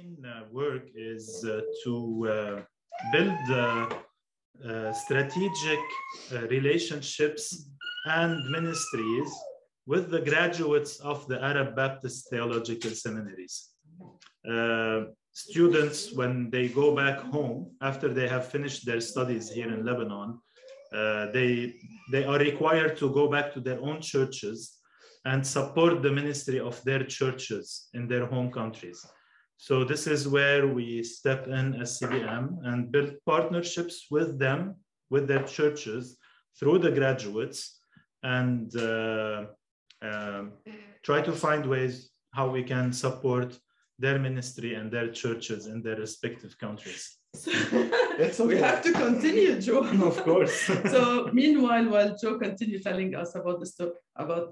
main work is to build strategic relationships and ministries with the graduates of the Arab Baptist theological seminaries. Students, when they go back home, after they have finished their studies here in Lebanon, they are required to go back to their own churches and support the ministry of their churches in their home countries. So this is where we step in as CBM and build partnerships with them, with their churches, through the graduates, and try to find ways how we can support their ministry and their churches in their respective countries. Okay. We have to continue, Joe. Of course. So meanwhile, while Joe continues telling us about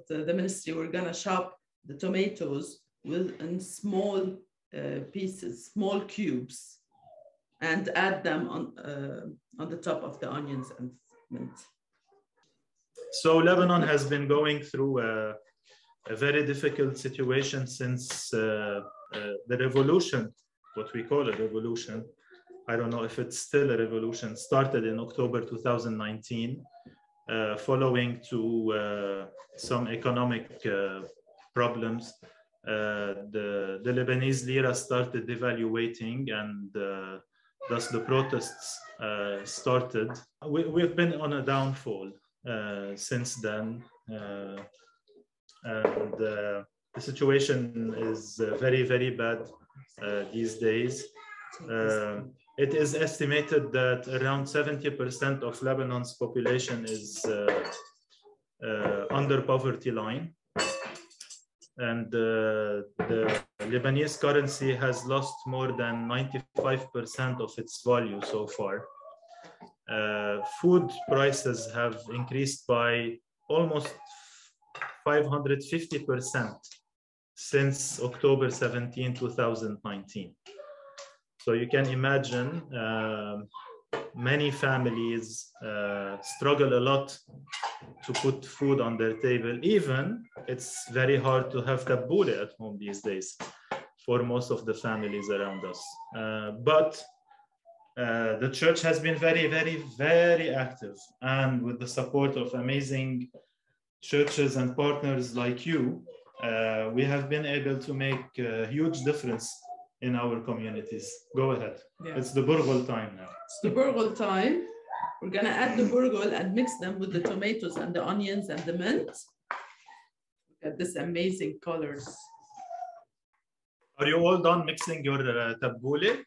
the ministry, we're gonna chop the tomatoes in small pieces, small cubes, and add them on the top of the onions and mint. So Lebanon has been going through a very difficult situation since the revolution, what we call a revolution. I don't know if it's still a revolution, started in October 2019, following to some economic problems. The Lebanese lira started devaluating, and thus the protests started. We've been on a downfall since then, and the situation is very, very bad these days. It is estimated that around 70% of Lebanon's population is under poverty line. And the Lebanese currency has lost more than 95% of its value so far. Food prices have increased by almost 550% since October 17, 2019. So you can imagine many families struggle a lot to put food on their table. Even it's very hard to have tabbouleh at home these days for most of the families around us. But the church has been very, very, very active, and with the support of amazing churches and partners like you, we have been able to make a huge difference in our communities. Go ahead. Yeah. It's the burghul time now. It's the burghul time. We're gonna add the burghul and mix them with the tomatoes and the onions and the mint. Look at this amazing colors. Are you all done mixing your tabbouleh?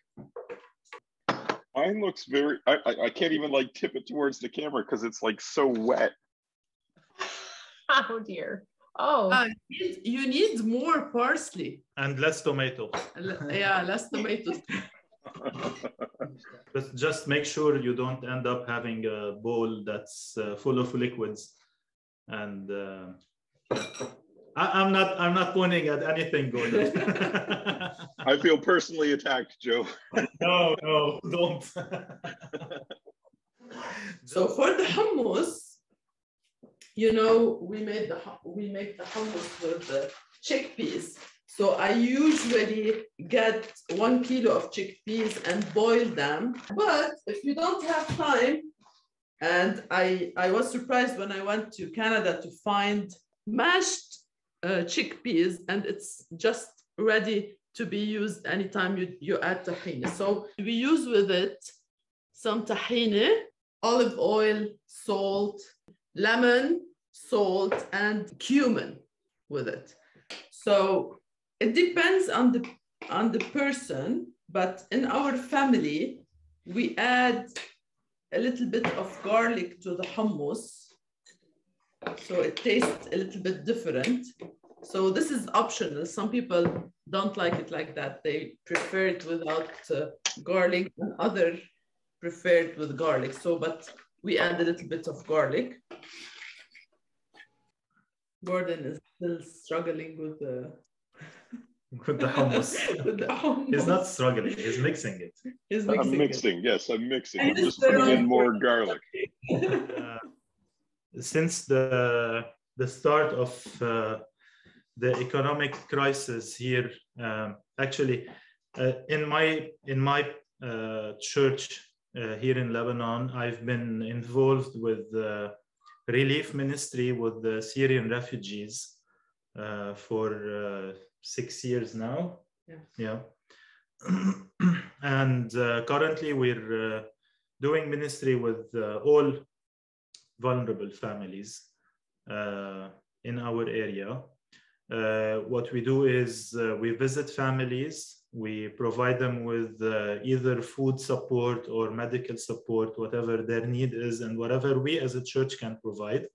Mine looks very, I can't even like tip it towards the camera because it's like so wet. Oh dear. Oh. You need more parsley. And less tomato. Yeah, less tomatoes. But just make sure you don't end up having a bowl that's full of liquids. And I'm not pointing at anything, Gordon. I feel personally attacked, Joe. No, don't. So for the hummus, you know, we make the hummus with the chickpeas. So I usually get 1 kilo of chickpeas and boil them. But if you don't have time, and I was surprised when I went to Canada to find mashed chickpeas, and it's just ready to be used anytime you add tahini. So we use with it some tahini, olive oil, salt, lemon, salt, and cumin with it. So it depends on the person, but in our family, we add a little bit of garlic to the hummus, so it tastes a little bit different. So this is optional. Some people don't like it like that. They prefer it without garlic, and others prefer it with garlic. So, but we add a little bit of garlic. Gordon is still struggling with the hummus. With the hummus. He's not struggling, he's mixing it. I'm mixing. I'm just putting in more garlic. Since the start of the economic crisis here, actually, In my church here in Lebanon, I've been involved with relief ministry with the Syrian refugees for 6 years now. Yeah. And currently we're doing ministry with all vulnerable families in our area. What we do is we visit families, we provide them with either food support or medical support, whatever their need is and whatever we as a church can provide.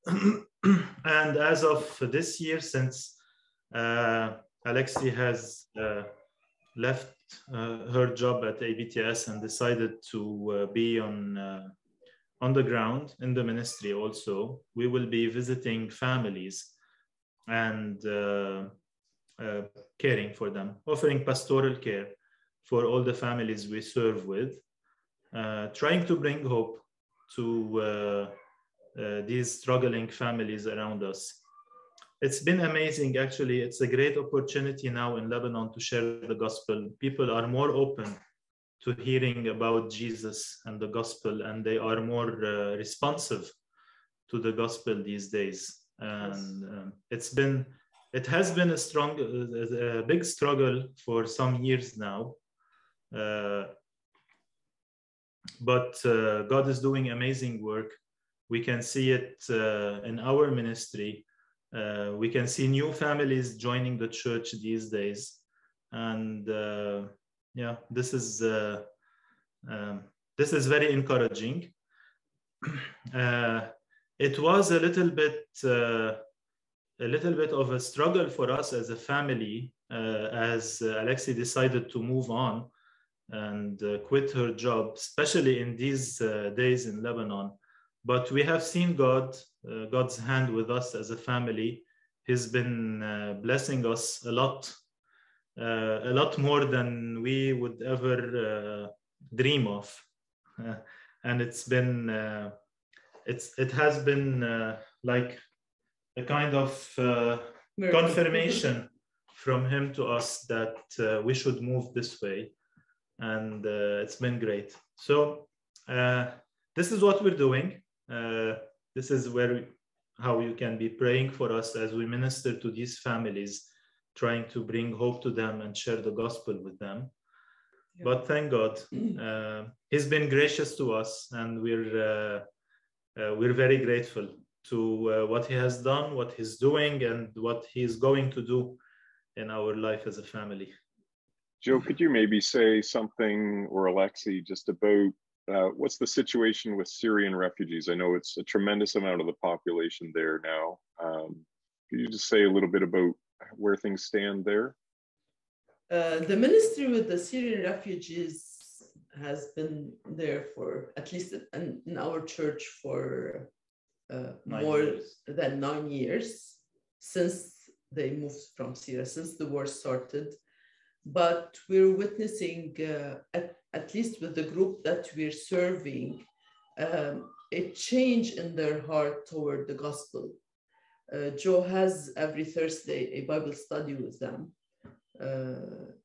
And as of this year, since Alexi has left her job at ABTS and decided to be on the ground in the ministry also, we will be visiting families and caring for them, offering pastoral care for all the families we serve with, trying to bring hope to these struggling families around us. It's been amazing, actually. It's a great opportunity now in Lebanon to share the gospel. People are more open to hearing about Jesus and the gospel, and they are more responsive to the gospel these days. And it has been a big struggle for some years now, but God is doing amazing work. We can see it in our ministry. We can see new families joining the church these days, and yeah, this is very encouraging. It was a little bit of a struggle for us as a family, as Alexi decided to move on and quit her job, especially in these days in Lebanon. But we have seen God's hand with us as a family. He's been blessing us a lot more than we would ever dream of. And it has been like a kind of confirmation from him to us that we should move this way. And it's been great. So this is what we're doing. This is how you can be praying for us as we minister to these families, trying to bring hope to them and share the gospel with them. Yeah. But thank God, he's been gracious to us, and we're very grateful to what he has done, what he's doing, and what he's going to do in our life as a family. Joe, could you maybe say something, or Alexi, just about what's the situation with Syrian refugees? I know it's a tremendous amount of the population there now. Could you just say a little bit about where things stand there? The ministry with the Syrian refugees has been there for, at least in our church, for more than 9 years, since they moved from Syria, since the war started. But we're witnessing, at least with the group that we're serving, a change in their heart toward the gospel. Joe has every Thursday a Bible study with them.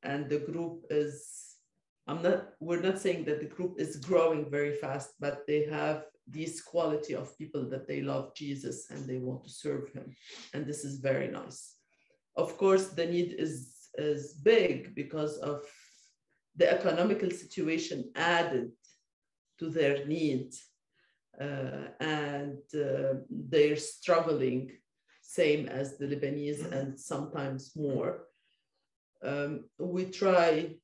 And the group is, we're not saying that the group is growing very fast, but they have this quality of people that they love Jesus and they want to serve him. And this is very nice. Of course, the need is big because of the economical situation added to their need. And they're struggling, same as the Lebanese, and sometimes more. We try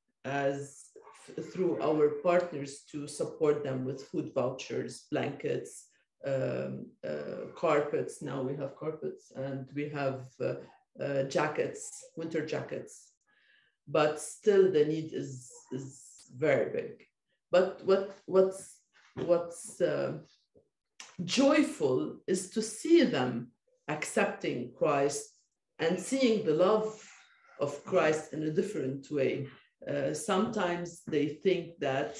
through our partners to support them with food vouchers, blankets, carpets. Now we have carpets, and we have jackets, winter jackets. But still the need is very big. But what's joyful is to see them accepting Christ and seeing the love of Christ in a different way. Sometimes they think that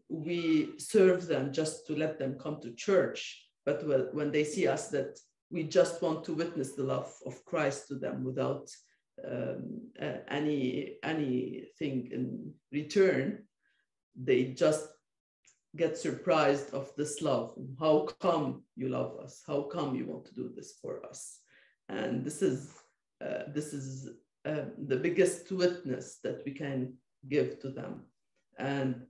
we serve them just to let them come to church, but when they see us, that we just want to witness the love of Christ to them without anything in return. They just get surprised of this love. How come you love us? How come you want to do this for us? And this is the biggest witness that we can give to them. And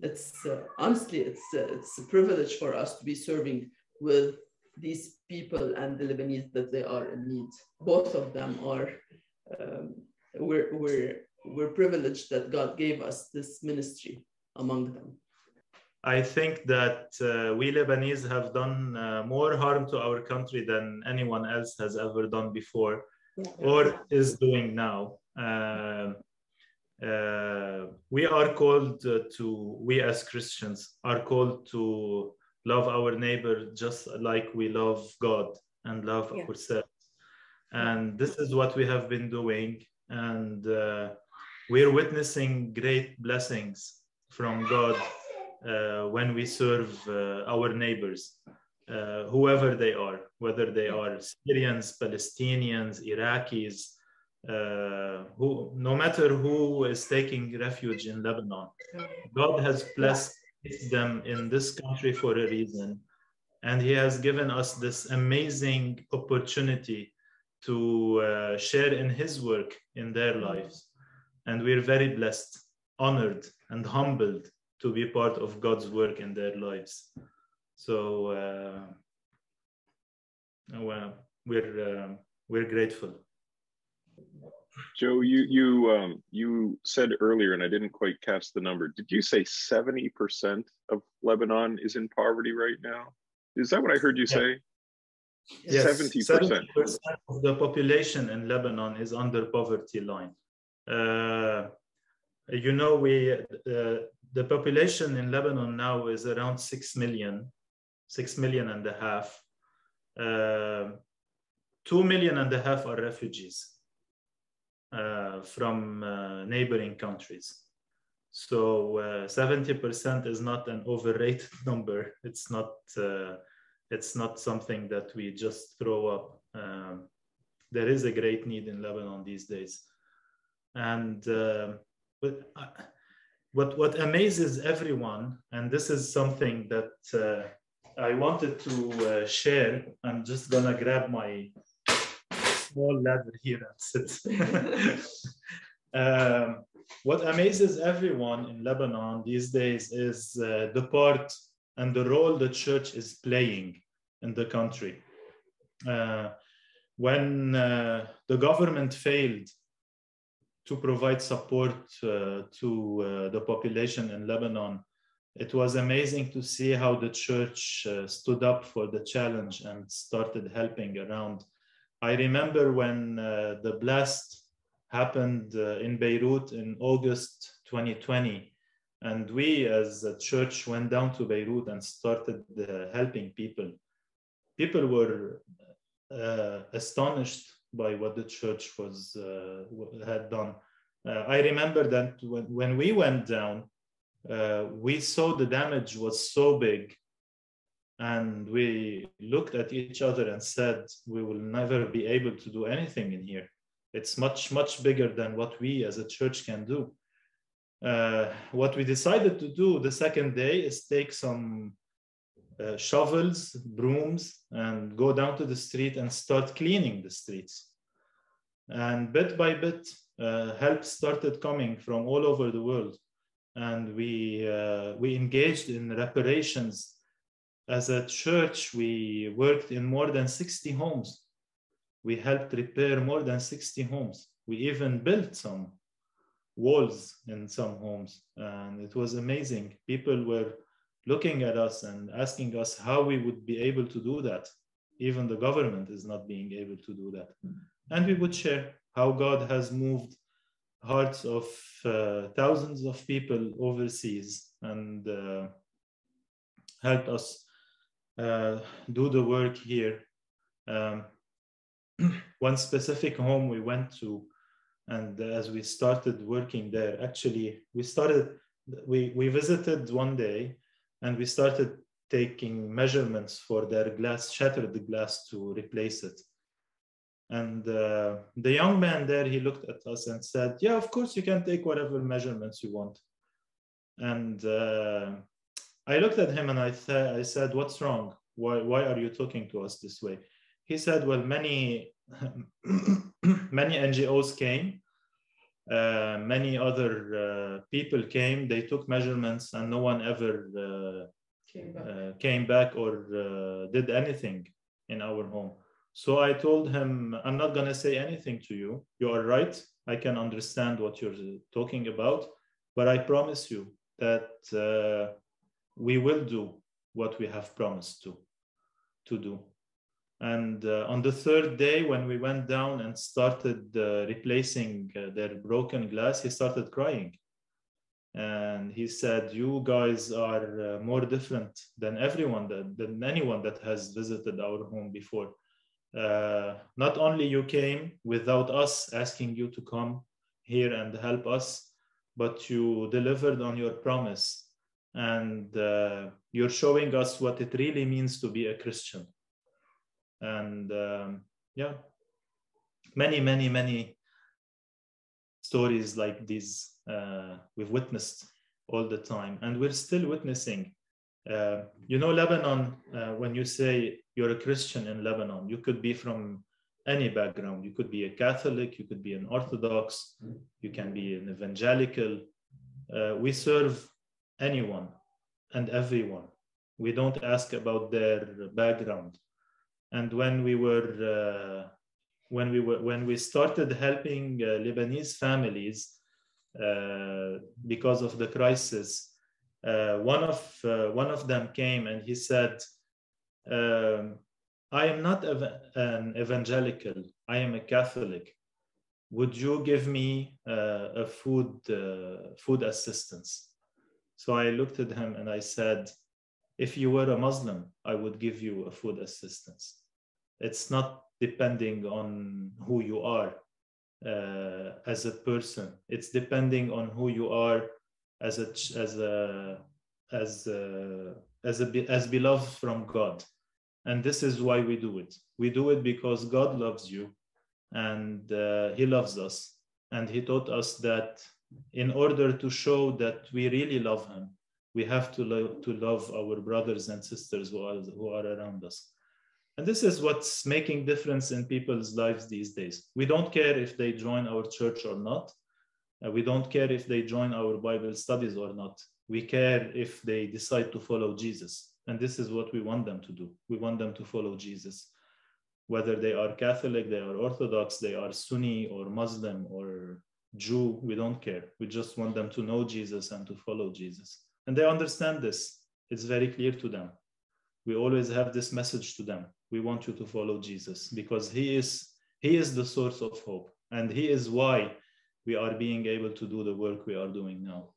it's honestly, it's a privilege for us to be serving with these people and the Lebanese that they are in need. Both of them are. We're privileged that God gave us this ministry among them. I think that we Lebanese have done more harm to our country than anyone else has ever done before, or is doing now. We are called we as Christians are called to love our neighbor just like we love God and love ourselves. And this is what we have been doing. And we're witnessing great blessings from God when we serve our neighbors, whoever they are, whether they are Syrians, Palestinians, Iraqis, no matter who is taking refuge in Lebanon. God has blessed them in this country for a reason. And he has given us this amazing opportunity to share in his work in their lives. And we're very blessed, honored, and humbled to be part of God's work in their lives. So we're grateful. Joe, you said earlier, and I didn't quite catch the number. Did you say 70% of Lebanon is in poverty right now? Is that what I heard you say? Yes, 70%. 70% of the population in Lebanon is under poverty line. You know, the population in Lebanon now is around 6 million and a half. 2.5 million are refugees from neighboring countries. So 70% is not an overrated number. It's not something that we just throw up. There is a great need in Lebanon these days. And what amazes everyone, and this is something that I wanted to share. I'm just gonna grab my small ladder here and sit. What amazes everyone in Lebanon these days is the part and the role the church is playing in the country. When the government failed to provide support to the population in Lebanon, it was amazing to see how the church stood up for the challenge and started helping around. I remember when the blast happened in Beirut in August 2020, and we as a church went down to Beirut and started helping people. People were astonished by what the church had done. I remember that when we went down, we saw the damage was so big, and we looked at each other and said, we will never be able to do anything in here. It's much, much bigger than what we as a church can do. What we decided to do the second day is take some shovels, brooms, and go down to the street and start cleaning the streets. And bit by bit, help started coming from all over the world. And we engaged in reparations. As a church, we worked in more than 60 homes. We helped repair more than 60 homes. We even built some walls in some homes. And it was amazing. People were looking at us and asking us how we would be able to do that. Even the government is not being able to do that. And we would share how God has moved hearts of thousands of people overseas and helped us do the work here. One specific home we went to, and as we started working there, actually we visited one day and we started taking measurements for their glass, shattered glass, to replace it. And the young man there, he looked at us and said, yeah, of course you can take whatever measurements you want. And I looked at him and I said, what's wrong? Why are you talking to us this way? He said, well, many NGOs came, many other people came, they took measurements and no one ever came back or did anything in our home. So I told him, I'm not going to say anything to you. You are right. I can understand what you're talking about, but I promise you that we will do what we have promised to do. And on the third day, when we went down and started replacing their broken glass, he started crying. And he said, you guys are more different than than anyone that has visited our home before. Not only you came without us asking you to come here and help us, but you delivered on your promise. And you're showing us what it really means to be a Christian. And yeah, many stories like these we've witnessed all the time, and we're still witnessing. You know, Lebanon, when you say you're a Christian in Lebanon, you could be from any background. You could be a Catholic, you could be an Orthodox, you can be an evangelical. We serve anyone and everyone. We don't ask about their background. And when we started helping Lebanese families because of the crisis, one of them came and he said, I am not an evangelical, I am a Catholic. Would you give me a food assistance? So I looked at him and I said, if you were a Muslim, I would give you a food assistance. It's not depending on who you are as a person. It's depending on who you are as beloved from God. And this is why we do it. We do it because God loves you and he loves us. And he taught us that in order to show that we really love him, we have to love our brothers and sisters who are around us. And this is what's making difference in people's lives these days. We don't care if they join our church or not. We don't care if they join our Bible studies or not. We care if they decide to follow Jesus. And this is what we want them to do. We want them to follow Jesus. Whether they are Catholic, they are Orthodox, they are Sunni or Muslim or Jew, we don't care. We just want them to know Jesus and to follow Jesus. And they understand this. It's very clear to them. We always have this message to them. We want you to follow Jesus because he is the source of hope. And he is why we are being able to do the work we are doing now.